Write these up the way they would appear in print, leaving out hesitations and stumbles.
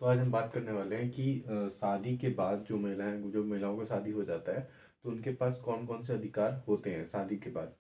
तो आज हम बात करने वाले हैं कि शादी के बाद जो महिलाओं का शादी हो जाता है तो उनके पास कौन कौन से अधिकार होते हैं शादी के बाद।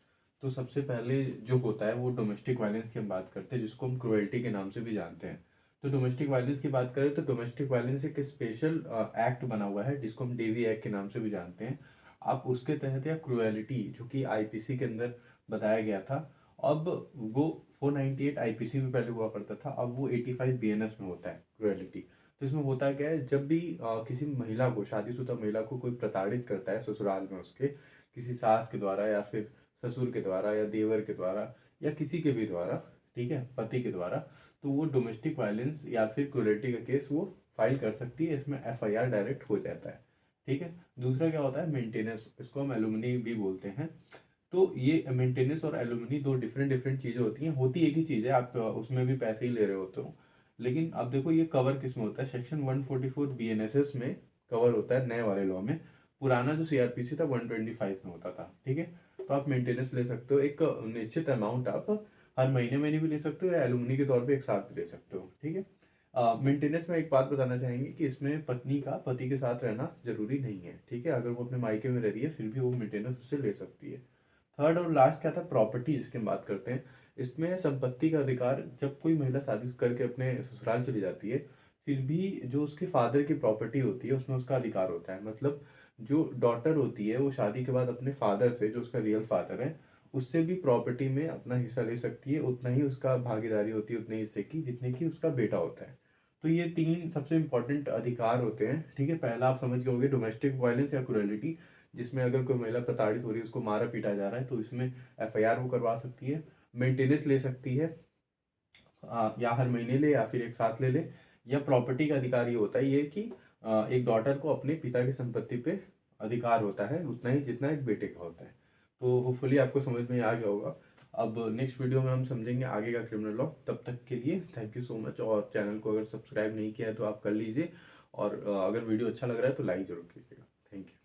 तो सबसे पहले जो होता है वो डोमेस्टिक वायलेंस की हम बात करते हैं, जिसको हम क्रुएल्टी के नाम से भी जानते हैं। तो डोमेस्टिक वायलेंस की बात करें तो डोमेस्टिक वायलेंस एक स्पेशल एक्ट बना हुआ है जिसको हम डेवी एक्ट के नाम से भी जानते हैं। आप उसके तहत या क्रुएलिटी जो कि आईपीसी के अंदर बताया गया था, अब वो 498 आईपीसी में पहले हुआ करता था, अब वो 85 बीएनएस में होता है क्रुएलिटी। तो इसमें होता क्या है, जब भी किसी महिला को, शादीशुदा महिला को कोई प्रताड़ित करता है ससुराल में उसके, किसी सास के द्वारा या फिर ससुर के द्वारा या देवर के द्वारा या किसी के भी द्वारा, ठीक है, पति के द्वारा, तो वो डोमेस्टिक वायलेंस या फिर क्रूरल्टी का केस वो फाइल कर सकती है। इसमें एफआईआर डायरेक्ट हो जाता है। ठीक है। दूसरा क्या होता है, मेंटेनेंस, इसको हम एलुमनी भी बोलते हैं। तो ये मेंटेनेंस और एलुमनी दो डिफरेंट डिफरेंट चीज़ें होती हैं, होती एक ही चीज़ है, आप उसमें भी पैसे ही ले रहे होते हो। लेकिन अब देखो ये कवर किस में होता है, सेक्शन 144 बीएनएसएस में कवर होता है नए वाले लॉ में। पुराना जो सीआरपीसी था 125 में होता था। ठीक है। तो आप मेंटेनेंस ले सकते हो, एक निश्चित अमाउंट आप हर महीने महीने भी ले सकते हो या एलुमनी के तौर पे एक साथ भी ले सकते हो। ठीक है। मेंटेनेंस में एक बात बताना चाहेंगे कि इसमें पत्नी का पति के साथ रहना जरूरी नहीं है। ठीक है। अगर वो अपने मायके में रह रही है फिर भी वो मेंटेनेंस उससे ले सकती है। थर्ड और लास्ट क्या था, प्रॉपर्टी, जिसकी हम बात करते हैं। इसमें संपत्ति का अधिकार, जब कोई महिला शादी करके अपने ससुराल चली जाती है फिर भी जो उसके फादर की प्रॉपर्टी होती है उसमें उसका अधिकार होता है। मतलब जो डॉटर होती है वो शादी के बाद अपने फादर से, जो उसका रियल फादर है, उससे भी प्रॉपर्टी में अपना हिस्सा ले सकती है। उतना ही उसका भागीदारी होती है, उतने हिस्से की जितने की उसका बेटा होता है। तो ये तीन सबसे इंपॉर्टेंट अधिकार होते हैं। ठीक है। पहला आप समझ गए होंगे, डोमेस्टिक वायलेंस या क्रूरलिटी, जिसमें अगर कोई महिला प्रताड़ित हो रही है, उसको मारा पीटा जा रहा है, तो इसमें एफआईआर वो करवा सकती है। मेंटेनेंस ले सकती है, या हर महीने ले या फिर एक साथ ले ले। या प्रॉपर्टी का अधिकार ये होता है ये कि एक डॉटर को अपने पिता की संपत्ति पे अधिकार होता है उतना ही जितना एक बेटे का होता है। तो होपफुली आपको समझ में आ गया होगा। अब नेक्स्ट वीडियो में हम समझेंगे आगे का क्रिमिनल लॉ। तब तक के लिए थैंक यू सो मच, और चैनल को अगर सब्सक्राइब नहीं किया है तो आप कर लीजिए, और अगर वीडियो अच्छा लग रहा है तो लाइक जरूर कीजिएगा। Thank you.